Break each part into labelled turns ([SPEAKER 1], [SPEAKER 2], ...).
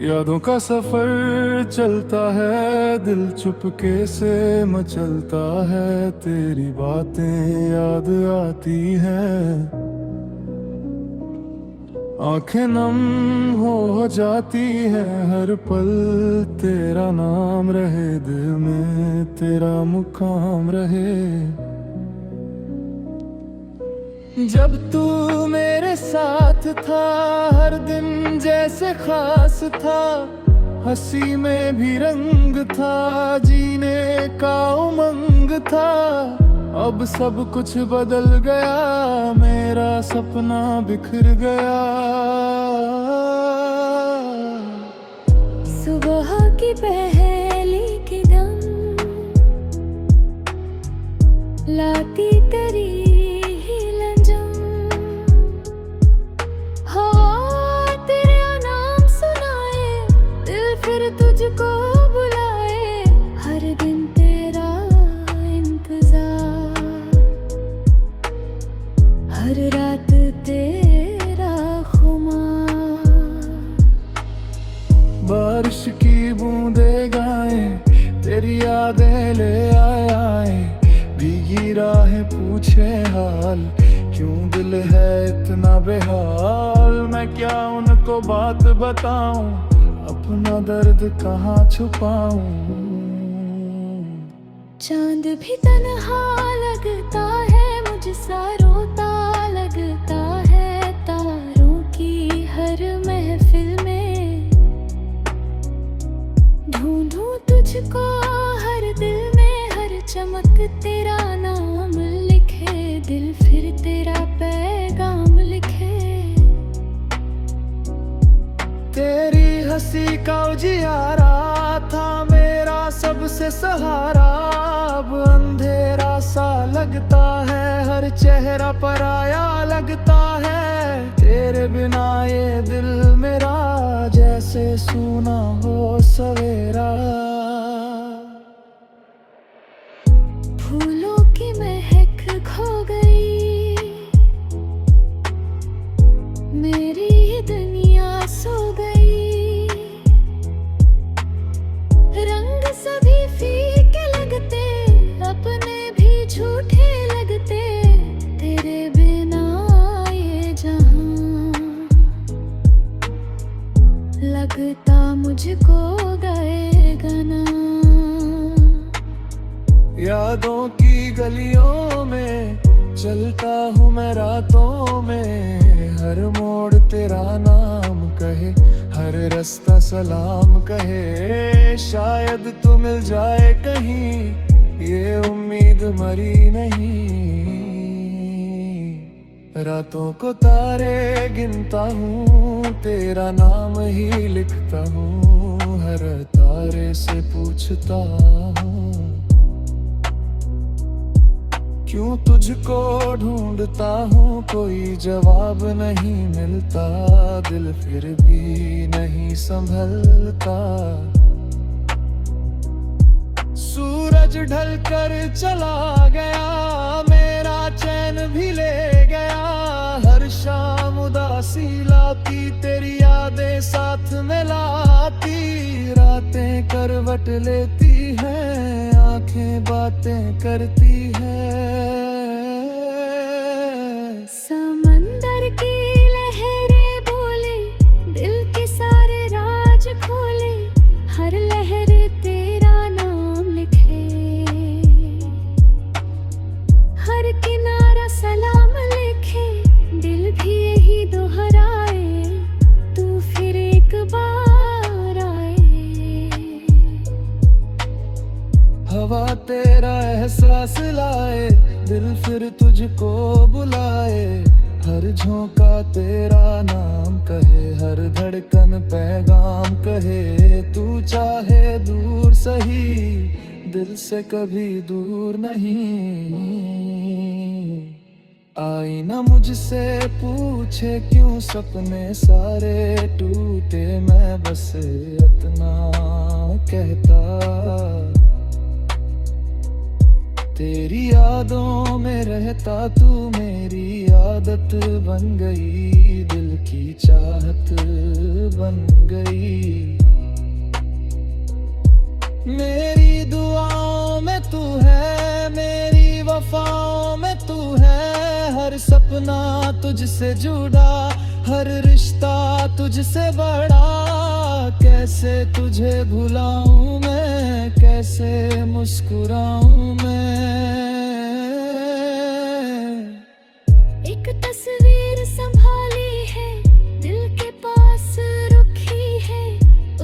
[SPEAKER 1] यादों का सफर चलता है, दिल चुपके से मचलता है, तेरी बातें याद आती हैं। आंखें नम हो जाती है, हर पल तेरा नाम रहे, दिल में तेरा मुकाम रहे। जब तू मेरे साथ था, हर दिन जैसे खास था, हंसी में भी रंग था, जीने का उमंग था। अब सब कुछ बदल गया, मेरा सपना बिखर गया।
[SPEAKER 2] सुबह की पहली किरण लाती तेरी ही लंजम, हाँ तेरा नाम सुनाए, दिल फिर तुझको बुलाए। हर दिन तेरा इंतजार, हर रात तेरा खुमार।
[SPEAKER 1] बारिश की बूंदें गाएं, तेरी यादें ले आए, भीगी राहें पूछे हाल, क्यों दिल है इतना बेहाल। मैं क्या उनको बात बताऊं, अपना दर्द कहाँ छुपाऊं।
[SPEAKER 2] चांद भी तन्हा लगता है, मुझसा रोता लगता है, तारों की हर महफिल में ढूंढूं तुझको, हर दिल में हर चमक तेरा नाम लिखे, दिल फिर तेरा पैगाम लिखे।
[SPEAKER 1] तेरी हंसी का उजियारा था मेरा सबसे सहारा, अब अंधेरा सा लगता है, हर चेहरा पराया लगता है। तेरे बिना ये दिल मेरा जैसे सूना हो सवेरा।
[SPEAKER 2] फूलों की महक खो गई, मेरी ही दुनिया सो गई। रंग सभी फीके लगते, अपने भी झूठे लगते, तेरे बिना ये जहां लगता मुझको गएगा ना।
[SPEAKER 1] यादों की गलियों में चलता हूँ मैं रातों में, हर मोड़ तेरा नाम कहे, हर रास्ता सलाम कहे। शायद तू मिल जाए कहीं, ये उम्मीद मरी नहीं। रातों को तारे गिनता हूँ, तेरा नाम ही लिखता हूँ, हर तारे से पूछता हूँ, क्यों तुझको ढूंढता हूँ, कोई जवाब नहीं मिलता, दिल फिर भी नहीं संभलता। सूरज ढलकर चला गया, मेरा चैन भी ले गया, हर शाम उदासी लाती, तेरी यादें साथ में लाती। रातें करवट लेती हैं, आंखें बातें करती हैं।
[SPEAKER 2] समंदर की लहरें बोले, दिल के सारे राज खोले, हर लहर तेरा नाम लिखे, हर किनारा सलाम लिखे, दिल भी यही दोहराए, तू फिर एक बार आए।
[SPEAKER 1] हवा तेरा एहसास लाए, दिल फिर तुझको बुलाए, हर झोंका तेरा नाम कहे, हर धड़कन पैगाम कहे। तू चाहे दूर सही, दिल से कभी दूर नहीं। आईना मुझसे पूछे क्यों सपने सारे टूटे, मैं बस इतना कहता, तेरी यादों में रहता तू मेरी आदत बन गई, दिल की चाहत बन गई। मेरी दुआओं में तू है, मेरी वफाओं में तू है, हर सपना तुझसे जुड़ा, हर रिश्ता तुझसे बड़ा। कैसे तुझे भुलाऊं मैं, कैसे मुस्कुराऊं मैं।
[SPEAKER 2] एक तस्वीर संभाली है, दिल के पास रुकी है,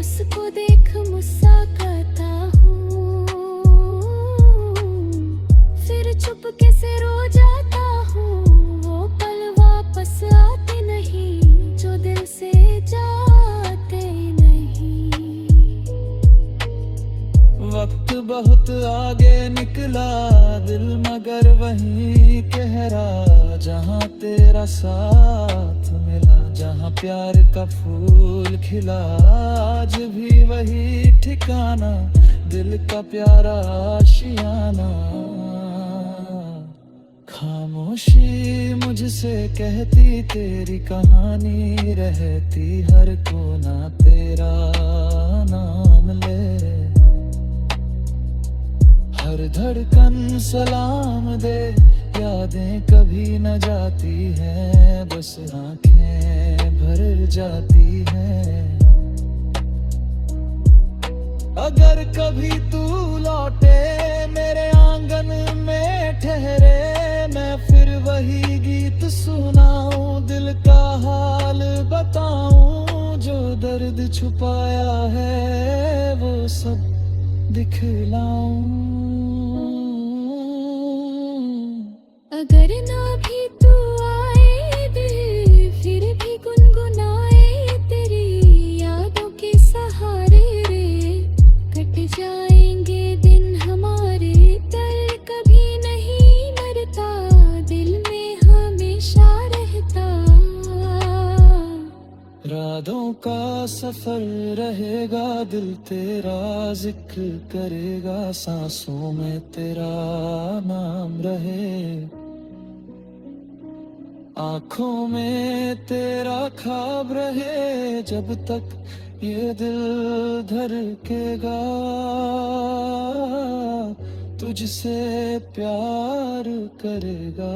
[SPEAKER 2] उसको देख मुस्कुराता हूँ, फिर चुपके से रो जाता हूँ। वो पल वापस आते नहीं जो दिल से जाते नहीं।
[SPEAKER 1] वक्त बहुत आगे निकला दिल मगर वहीं कह रहा, जहाँ तेरा साथ मिला, जहाँ प्यार का फूल खिला। आज भी वही ठिकाना, दिल का प्यारा आशियाना। खामोशी मुझसे कहती तेरी कहानी रहती, हर कोना तेरा नाम ले। हर धड़कन सलाम दे, यादें कभी न जाती हैं, बस आंखें भर जाती हैं। अगर कभी तू लौटे मेरे आंगन में ठहरे, मैं फिर वही गीत सुनाऊं, दिल का हाल बताऊं। जो दर्द छुपाया है वो सब दिखलाऊं।
[SPEAKER 2] अगर ना भी तू आए दिल फिर भी गुनगुनाए, तेरी यादों के सहारे रे कट जाएंगे दिन हमारे। दर्द कभी नहीं मरता, दिल में हमेशा रहता।
[SPEAKER 1] रातों का सफर रहेगा, दिल तेरा जिक्र करेगा, सांसों में तेरा नाम रहे। आंखों में तेरा ख्वाब रहे, जब तक ये दिल धड़केगा। तुझसे प्यार करेगा।